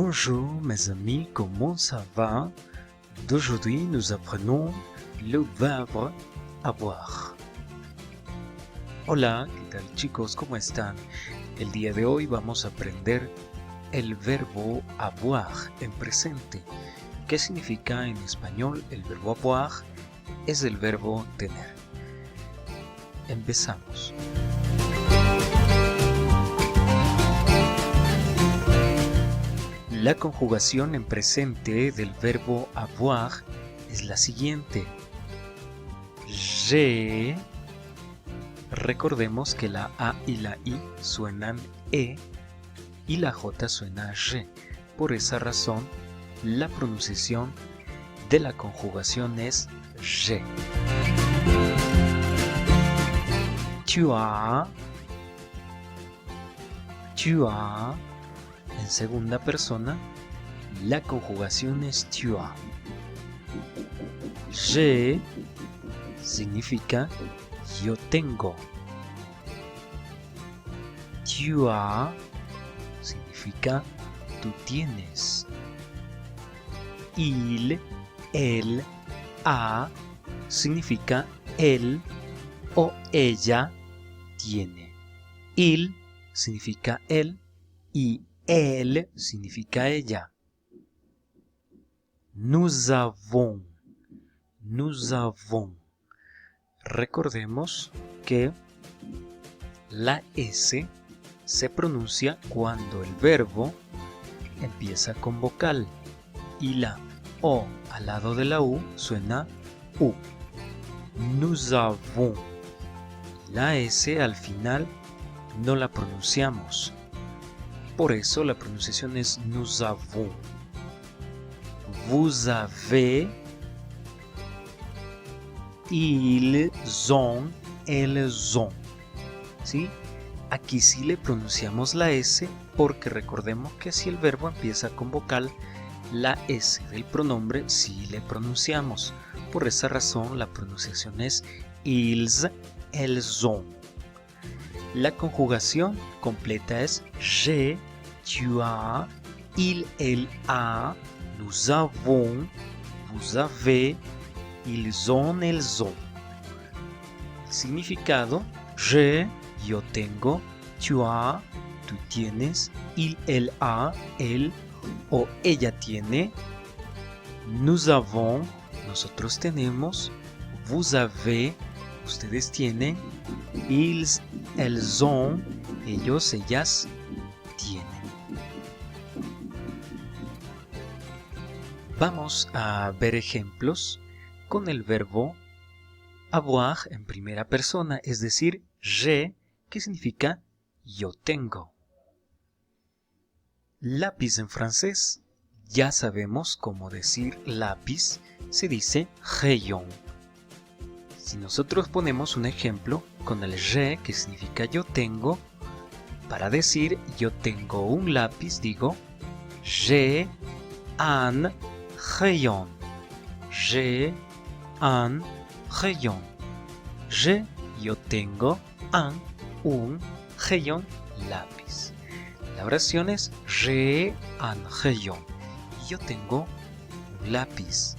Bonjour mes amis, comment ça va? D'aujourd'hui nous apprenons le verbe avoir. Hola, ¿qué tal chicos? ¿Cómo están? El día de hoy vamos a aprender el verbo avoir en presente. ¿Qué significa en español el verbo avoir? Es el verbo tener. Empezamos. La conjugación en presente del verbo avoir es la siguiente. J'ai. Recordemos que la A y la I suenan E y la J suena G. Por esa razón, la pronunciación de la conjugación es j'ai. Tu as. En segunda persona, la conjugación es tu as. J'ai significa yo tengo. Tu as significa tú tienes. Il, él, a significa él o ella tiene. Il significa él y elle significa ella. Nous avons. Recordemos que la S se pronuncia cuando el verbo empieza con vocal y la O al lado de la U suena U. Nous avons. La S al final no la pronunciamos. Por eso la pronunciación es nous avons. Vous avez. Ils ont. Elles ont. ¿Sí? Aquí sí le pronunciamos la S porque recordemos que si el verbo empieza con vocal, la S del pronombre sí le pronunciamos. Por esa razón la pronunciación es ils, elles ont. La conjugación completa es j'ai, tu as, il, elle a, nous avons, vous avez, ils ont, elles ont. El significado: j'ai, yo tengo, tu as, tú tienes, il, elle a, él o ella tiene, nous avons, nosotros tenemos, vous avez, ustedes tienen, ils, elles ont, ellos, ellas tienen. Vamos a ver ejemplos con el verbo avoir en primera persona, es decir, j'ai, que significa yo tengo. Lápiz en francés, ya sabemos cómo decir lápiz, se dice rayon. Si nosotros ponemos un ejemplo con el j'ai, que significa yo tengo, para decir yo tengo un lápiz, digo j'ai un rayon. J'ai un rayon. J'ai, yo tengo, un rayon, lápiz. La oración es j'ai un rayon. Yo tengo un lápiz.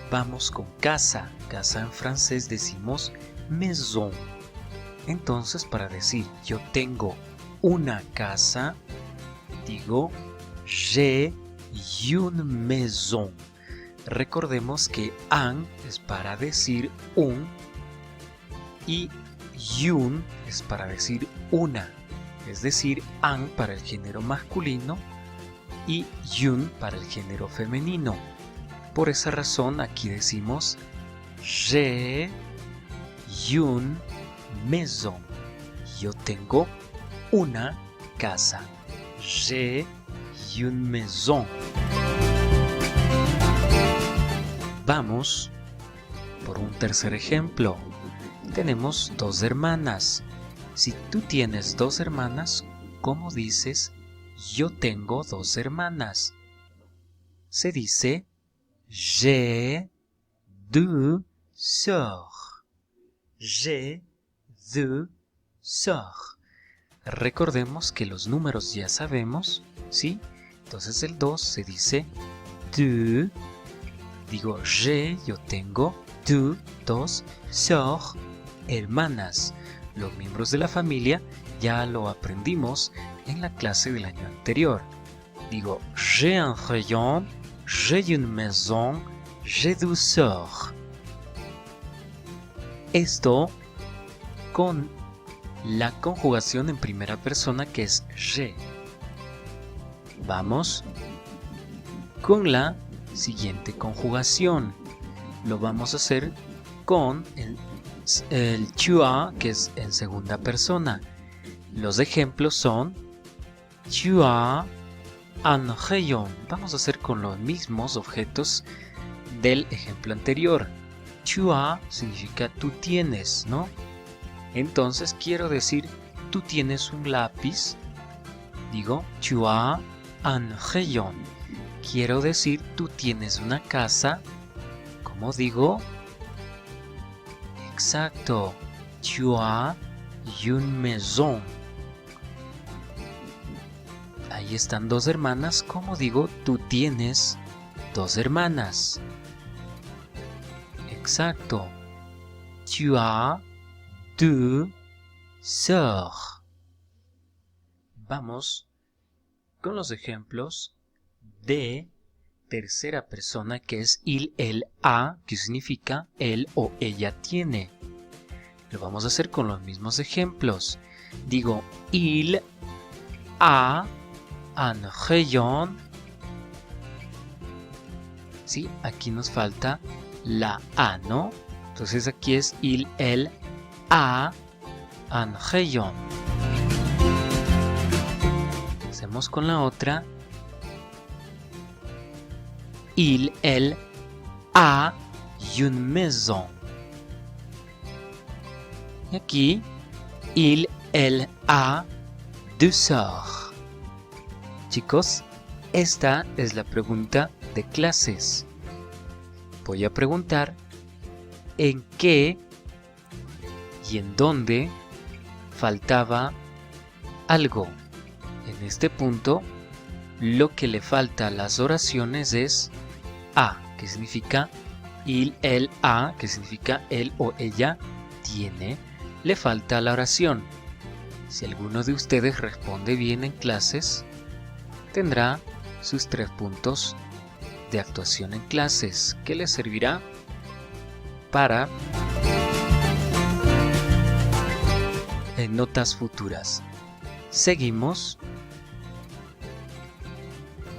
Vamos con casa. Casa en francés decimos maison. Entonces, para decir yo tengo una casa, digo j'ai une maison. Recordemos que un es para decir un y une es para decir una. Es decir, un para el género masculino y une para el género femenino. Por esa razón aquí decimos j'ai une maison. Yo tengo una casa. J'ai une maison. Vamos por un tercer ejemplo. Tenemos dos hermanas. Si tú tienes dos hermanas, ¿cómo dices yo tengo dos hermanas? Se dice j'ai deux sœurs. J'ai deux sœurs. Recordemos que los números ya sabemos, ¿sí? Entonces el 2 se dice tu. Digo j'ai, yo tengo. Tu, dos, sœurs, hermanas. Los miembros de la familia ya lo aprendimos en la clase del año anterior. Digo j'ai un rayon, j'ai une maison, j'ai deux sœurs. Esto con la conjugación en primera persona que es j'ai. Vamos con la siguiente conjugación. Lo vamos a hacer con el tu as, que es en segunda persona. Los ejemplos son tu as un rayon. Vamos a hacer con los mismos objetos del ejemplo anterior. Tu as significa tú tienes, ¿no? Entonces quiero decir tú tienes un lápiz. Digo tu as un rayon. Quiero decir tú tienes una casa. ¿Cómo digo? Exacto. Tu as une maison. Ahí están dos hermanas. ¿Cómo digo? Tú tienes dos hermanas. Exacto. Tu as deux sœurs. Vamos con los ejemplos de tercera persona, que es il, elle, a, que significa él o ella tiene. Lo vamos a hacer con los mismos ejemplos. Digo il a un rayon. Sí, aquí nos falta la a, ¿no? Entonces aquí es il, elle, a un rayon. Hacemos con la otra. Il, elle, a une maison. Y aquí, il, elle, a deux sœurs. Chicos, esta es la pregunta de clases. Voy a preguntar en qué y en dónde faltaba algo. En este punto, lo que le falta a las oraciones es a, que significa il, elle, a, que significa él o ella tiene. Le falta a la oración. Si alguno de ustedes responde bien en clases, tendrá sus 3 puntos de actuación en clases, que les servirá para notas futuras. Seguimos.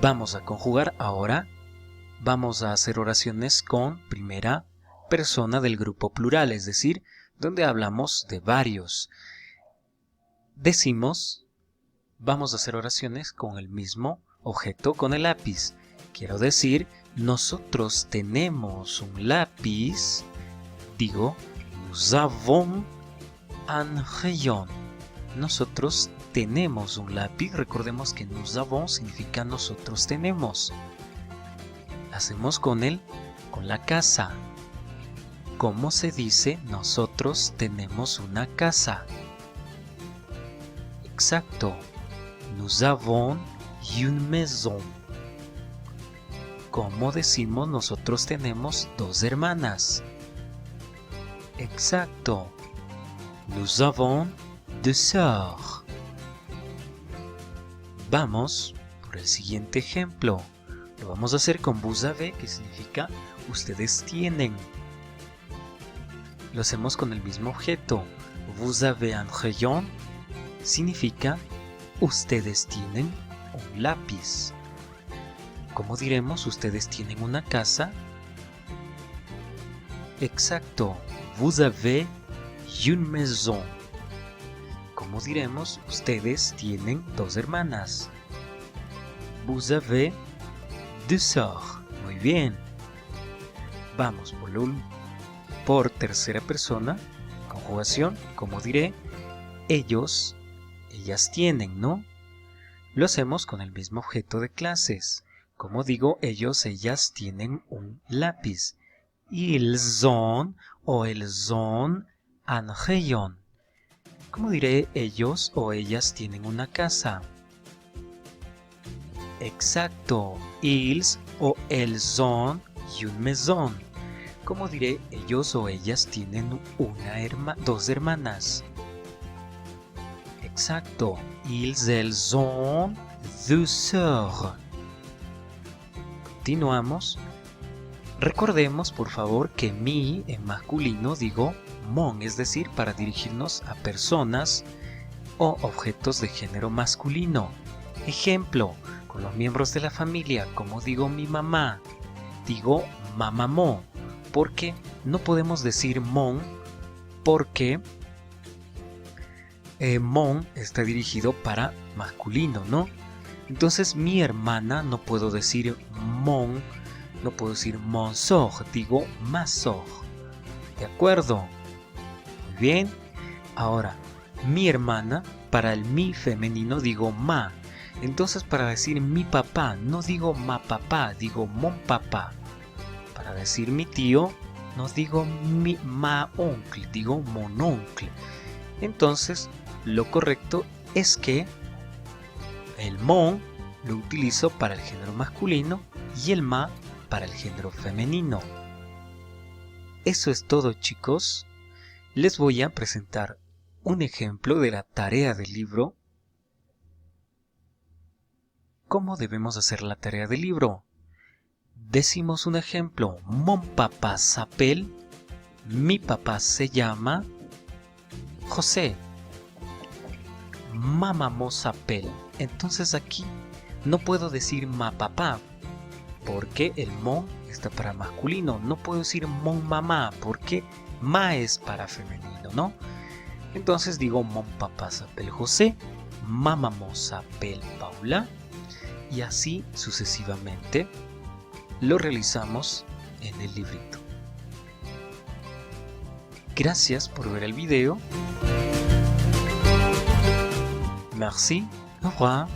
Vamos a conjugar ahora. Vamos a hacer oraciones con primera persona del grupo plural, es decir, donde hablamos de varios. Decimos, vamos a hacer oraciones con el mismo objeto, con el lápiz. Quiero decir, nosotros tenemos un lápiz. Digo, nous avons un rayon. Nosotros tenemos un lápiz. Recordemos que nous avons significa nosotros tenemos. Hacemos con la casa. ¿Cómo se dice nosotros tenemos una casa? Exacto. Nous avons une maison. ¿Cómo decimos nosotros tenemos dos hermanas? Exacto. Nous avons deux sœurs. Vamos por el siguiente ejemplo. Lo vamos a hacer con vous avez, que significa ustedes tienen. Lo hacemos con el mismo objeto. Vous avez un rayon significa ustedes tienen un lápiz. ¿Cómo diremos ustedes tienen una casa? Exacto. Vous avez une maison. ¿Cómo diremos ustedes tienen dos hermanas? Vous avez deux sœurs. Muy bien. Vamos por tercera persona. Conjugación. ¿Cómo diré? Ellos, ellas tienen, ¿no? Lo hacemos con el mismo objeto de clases. ¿Cómo digo ellos, ellas tienen un lápiz? Ils ont o elles ont un rayon. ¿Cómo diré ellos o ellas tienen una casa? Exacto. Ils o elles ont une maison. Como diré, ellos o ellas tienen dos hermanas. Exacto. Ils, elles ont deux sœurs. Continuamos. Recordemos, por favor, que mi en masculino digo mon, es decir, para dirigirnos a personas o objetos de género masculino. Ejemplo, con los miembros de la familia, como digo mi mamá, digo mamamó, porque no podemos decir mon, porque mon está dirigido para masculino, ¿no? Entonces mi hermana no puedo decir mon, no puedo decir mon sœur, digo ma sœur. ¿De acuerdo? Muy bien. Ahora, mi hermana, para el mi femenino digo ma. Entonces para decir mi papá, no digo ma papá, digo mon papá. Para decir mi tío, no digo ma oncle, digo mon oncle. Entonces, lo correcto es que el mon lo utilizo para el género masculino y el ma para el género femenino. Eso es todo, chicos. Les voy a presentar un ejemplo de la tarea del libro. ¿Cómo debemos hacer la tarea del libro? Decimos un ejemplo. Mon papá s'appelle. Mi papá se llama José. Ma maman s'appelle. Entonces aquí no puedo decir ma papá porque el mon está para masculino. No puedo decir mon mamá porque ma es para femenino, ¿no? Entonces digo mon papá s'appelle José, ma maman s'appelle Paula y así sucesivamente lo realizamos en el librito. Gracias por ver el video. Merci. Au revoir.